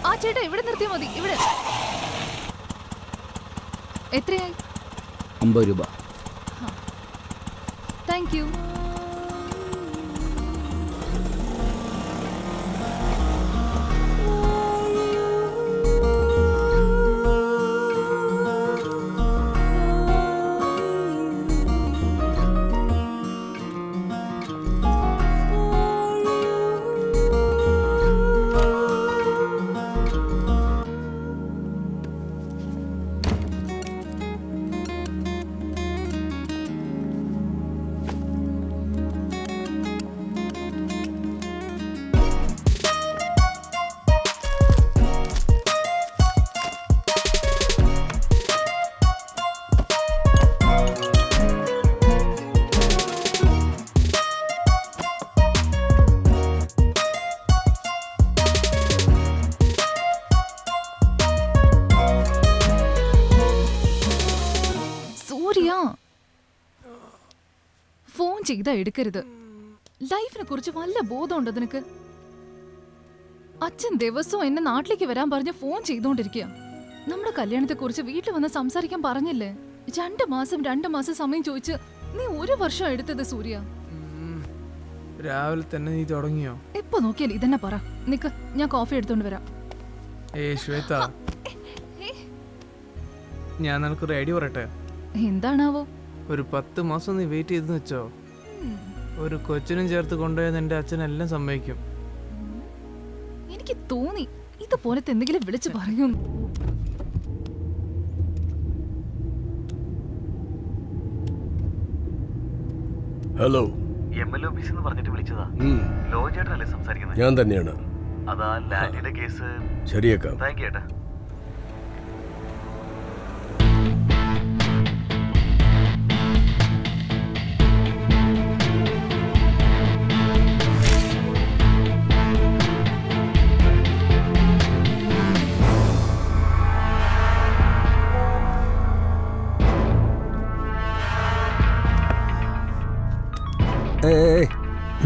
ആ ചേട്ടാ ഇവിടെ നിർത്തിയാൽ മതി. ഇവിടെ എത്രയായി? 50 രൂപ. Thank you. ഫോൺ ചെയ്താ എടുക്കരുത്. ലൈഫിനെ കുറിച്ച് വല്ല ബോധമുണ്ടോ നിനക്ക്? അച്ഛൻ ദിവസവും എന്നെ നാട്ടിലേക്ക് വരാൻ പറഞ്ഞ് ഫോൺ ചെയ്തോണ്ടിരിക്കുക. നമ്മുടെ കല്യാണത്തെ കുറിച്ച് വീട്ടിൽ വന്ന് സംസാരിക്കാൻ പറഞ്ഞില്ലേ? 2 മാസം സമയം ചോദിച്ച് നീ 1 വർഷം എടുത്തത് സൂര്യ. രാവിലെ തന്നെ നീ തുടങ്ങിയോ? എപ്പോ നോക്കിയാൽ ഇതന്നെ പറ. നിക്ക്, ഞാൻ കോഫി എടുത്തോണ്ട് വരാം. ശ്വേത, ഞാൻ നിനക്ക് റെഡി പറയട്ടെ. എന്താണാവോ? ഒരു 10 മാസം നീ വെയിറ്റ് ചെയ്തെന്ന് വെച്ചോ, ഒരു കൊച്ചിനും ചേർത്ത് കൊണ്ടുപോയെന്ന് എന്റെ അച്ഛനെല്ലാം സമ്മതിക്കും. എനിക്ക് തോന്നി ഇതുപോലത്തെ എന്തെങ്കിലും വിളിച്ചു പറയും. ഹലോ, പറഞ്ഞിട്ട് വിളിച്ചതാ. ലോചേട്ടനല്ലേ സംസാരിക്കുന്നത്? ഞാൻ തന്നെയാണ്. അതാ ലാൻഡിയുടെ കേസ് ശരിയാക്കാം. താങ്ക് യു ഏട്ടാ.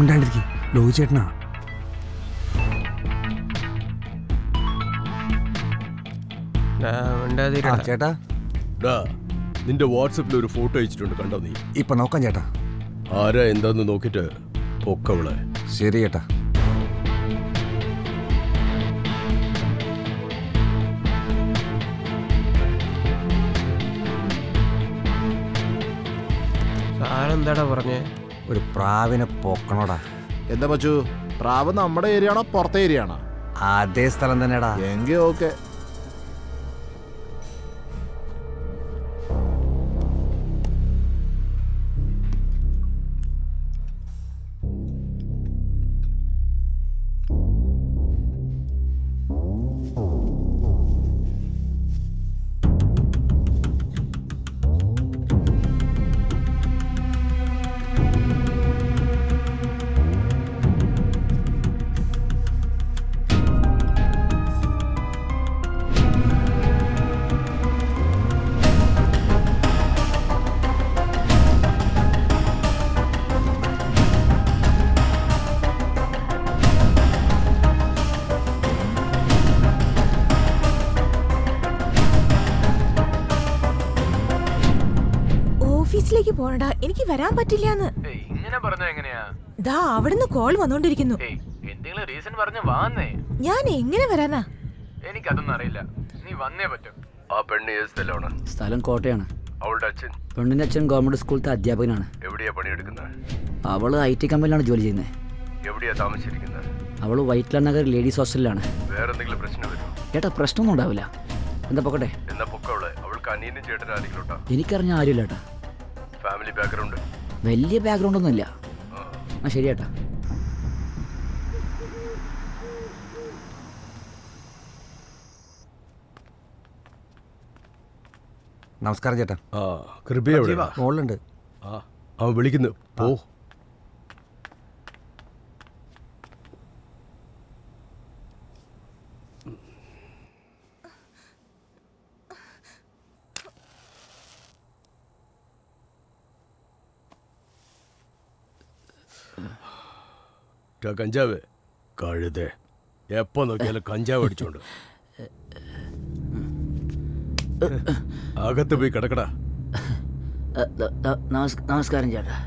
ഉണ്ടാണ്ടിരിക്കും. ലോഹി ചേട്ടനാ. ചേട്ടാ, നിന്റെ വാട്സപ്പിൽ ഒരു ഫോട്ടോ അയച്ചിട്ടുണ്ട്, കണ്ടോ നീ? ഇപ്പൊ നോക്കാം ചേട്ടാ. ആരാ എന്താന്ന് നോക്കിട്ട് പൊക്കവളെ. ശരി ചേട്ടാ. സാറെന്താടാ പറഞ്ഞേ? ഒരു പ്രാവിനെ പൊക്കണോടാ. എന്താ പറ്റൂ? പ്രാവ് നമ്മുടെ ഏരിയ ആണോ പുറത്തെ ഏരിയ ആണോ? അതേ സ്ഥലം തന്നെടാ. എങ്കിൽ ഓക്കെ. ഓഫീസിലേക്ക് പോണടാ, എനിക്ക് വരാൻ പറ്റില്ലാന്ന്. ഇങ്ങനെ പറഞ്ഞ എങ്ങനെയാ? ദാ അവിടുന്ന് കോൾ വന്നോണ്ടിരിക്കുന്നു. എന്തെങ്കിലും റീസൺ പറഞ്ഞ വാന്നേ. ഞാൻ എങ്ങനെ വരാനാ? എനിക്കതൊന്നും അറിയില്ല, നീ വന്നേ പറ്റും. ആ പെണ്ണ് ഏത് സ്ഥലമാണ്? സ്ഥലം കോട്ടയാണ്. അവളുടെ അച്ഛൻ? പെണ്ണിന്റെ അച്ഛൻ ഗവൺമെന്റ് സ്കൂളിലത്തെ അധ്യാപകനാണ്. എവിടെയാ പണിയെടുക്കുന്നത്? അവള് IT കമ്പനിയിലാണ് ജോലി ചെയ്യുന്നത്. എവിടെയാ താമസിച്ചിരിക്കുന്നത്? അവള് വൈറ്റ്ലാൻഡ് നഗർ ലേഡീസ് ഹോസ്റ്റലിലാണ്. വേറെ എന്തെങ്കിലും പ്രശ്നം വരുമോ? ചേട്ടാ, പ്രശ്നമൊന്നും ഉണ്ടാവില്ല. എന്താ പൊക്കട്ടെ? എന്നാ പൊക്കവളെ. അവൾക്ക് അനിയനും ചേട്ടനും ആരെങ്കിലും ഉണ്ടോ? എനിക്കറിഞ്ഞ ആരുമില്ല ചേട്ടാ. Family background? വലിയ ബാക്ക്ഗ്രൗണ്ട് ഒന്നും ഇല്ല. ആ ശരി ചേട്ടാ. നമസ്കാരം ചേട്ടാ. ആ, കൃപ എവിടെ? മോളുണ്ട്. ആ, അവൻ വിളിക്കുന്നു, പോ. കഞ്ചാവ് കഴുതേ, എപ്പോ നോക്കിയാലും കഞ്ചാവ് അടിച്ചോണ്ട്. അകത്ത് പോയി കിടക്കടാ. നമസ്കാരം ചേട്ടാ.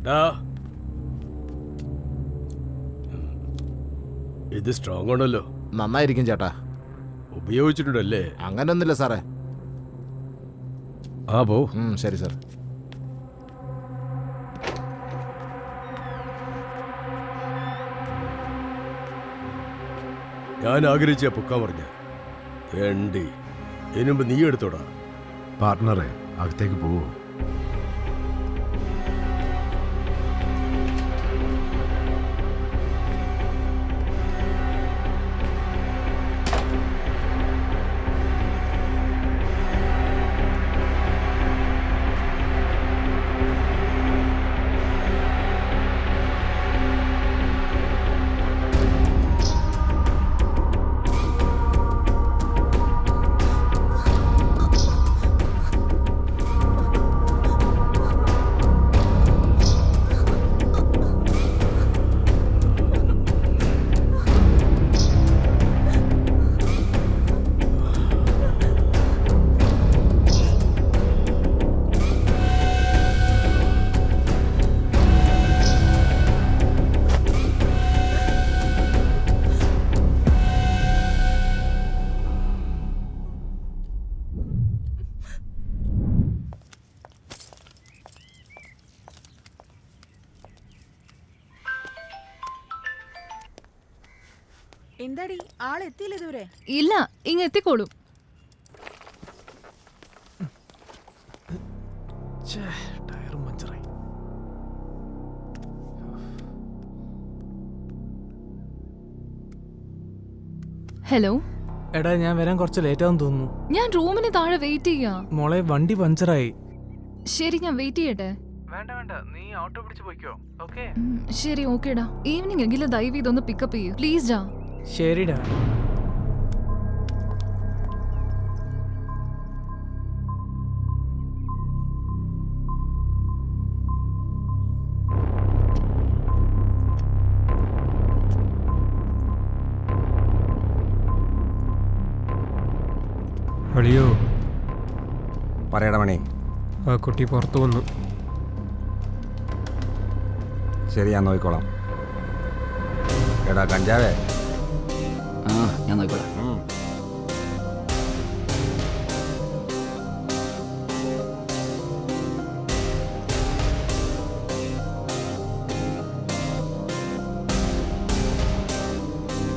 ഡാ, ഇത് സ്ട്രോങ് ആണല്ലോ. നന്നായിരിക്കും ചേട്ടാ. ഉപയോഗിച്ചിട്ടുണ്ടല്ലേ? അങ്ങനൊന്നുമില്ല സാറേ. ആ പോ. ശരി സാർ. ഞാൻ ആഗ്രഹിച്ച പൊക്കാൻ പറഞ്ഞ വേണ്ടി ഇതിനുമ്പ് നീ എടുത്തോടാ. പാർട്ട്ണറെ അകത്തേക്ക് പോവോ? എന്താടി ആളെത്തിയില്ല ഇതുവരെ? ഇല്ല, ഇങ്ങ് എത്തിക്കോളൂ. ടയറും പഞ്ചറായി. ഹലോ. എടാ, ഞാൻ വരാൻ കുറച്ച് ലേറ്റ് ആവും തോന്നുന്നു. ഞാൻ റൂമിന് താഴെ വെയിറ്റ് ചെയ്യാം. മോളെ, വണ്ടി പഞ്ചറായി. ശരി, ഞാൻ വെയിറ്റ് ചെയ്യട്ടെ. വേണ്ട വേണ്ട, നീ ഓട്ടോ പിടിച്ച് പോയിക്കോ. ഓക്കേ? ശരി, ഓക്കേടാ. ഈവനിങ് എങ്കിലും ദയവ് ഇതൊന്ന് പിക്കപ്പ് ചെയ്യൂ പ്ലീസ് ഡാ. ശരിടാ. അളിയോ, പറയടാ മണി. ആ കുട്ടി പുറത്തു വന്നു. ശരി, ഞാൻ നോക്കിക്കോളാം. എടാ കഞ്ചാവേ. ആ, ഞാൻ നോക്കിക്കോളാം.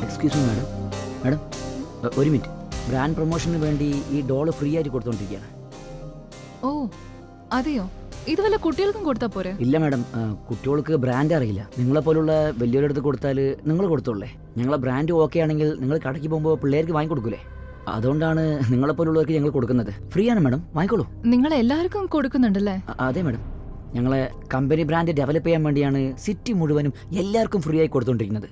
Excuse me madam. മാഡം, ഒരു മിനിറ്റ്. ബ്രാൻഡ് പ്രൊമോഷന് വേണ്ടി ഈ ഡോള് ഫ്രീ ആയിട്ട് കൊടുത്തോണ്ടിരിക്കുകയാണ്. ഓ അതെയോ? ഇത് വല്ല കുട്ടികൾക്കും കൊടുത്താ പോരെ? ഇല്ല മാഡം, കുട്ടികൾക്ക് ബ്രാൻഡ് അറിയില്ല. നിങ്ങളെപ്പോലുള്ള വലിയൊരിടത്ത് കൊടുത്താൽ നിങ്ങൾ കൊടുത്തോളേ. ഞങ്ങളെ ബ്രാൻഡ് ഓക്കെ ആണെങ്കിൽ നിങ്ങൾ കടയ്ക്ക് പോകുമ്പോൾ പിള്ളേർക്ക് വാങ്ങിക്കൊടുക്കൂലേ? അതുകൊണ്ടാണ് നിങ്ങളെപ്പോലുള്ളവർക്ക് ഞങ്ങൾ കൊടുക്കുന്നത്. ഫ്രീ ആണ് മാഡം, വാങ്ങിക്കോളൂ. നിങ്ങൾ എല്ലാവർക്കും കൊടുക്കുന്നുണ്ടല്ലേ? അതെ മാഡം, ഞങ്ങളെ കമ്പനി ബ്രാൻഡ് ഡെവലപ്പ് ചെയ്യാൻ വേണ്ടിയാണ് സിറ്റി മുഴുവനും എല്ലാവർക്കും ഫ്രീ ആയി കൊടുത്തോണ്ടിരിക്കുന്നത്.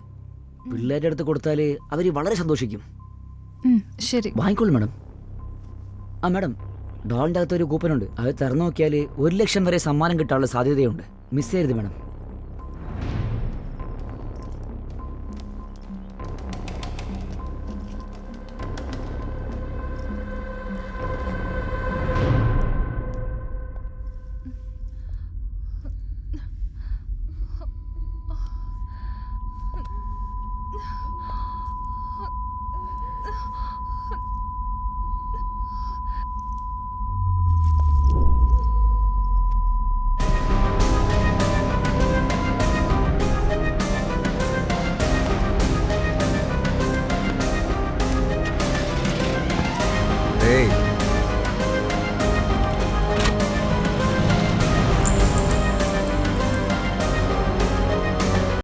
പിള്ളേരുടെ അടുത്ത് കൊടുത്താൽ അവർ വളരെ സന്തോഷിക്കും. ശരി, വാങ്ങിക്കോളൂ മാഡം. ആ മാഡം, ഡോളിൻ്റെ അകത്തൊരു കൂപ്പനുണ്ട്. അത് തുറന്നു നോക്കിയാൽ 1 ലക്ഷം വരെ സമ്മാനം കിട്ടാനുള്ള സാധ്യതയുണ്ട്. മിസ് ചെയ്യരുത് മാഡം.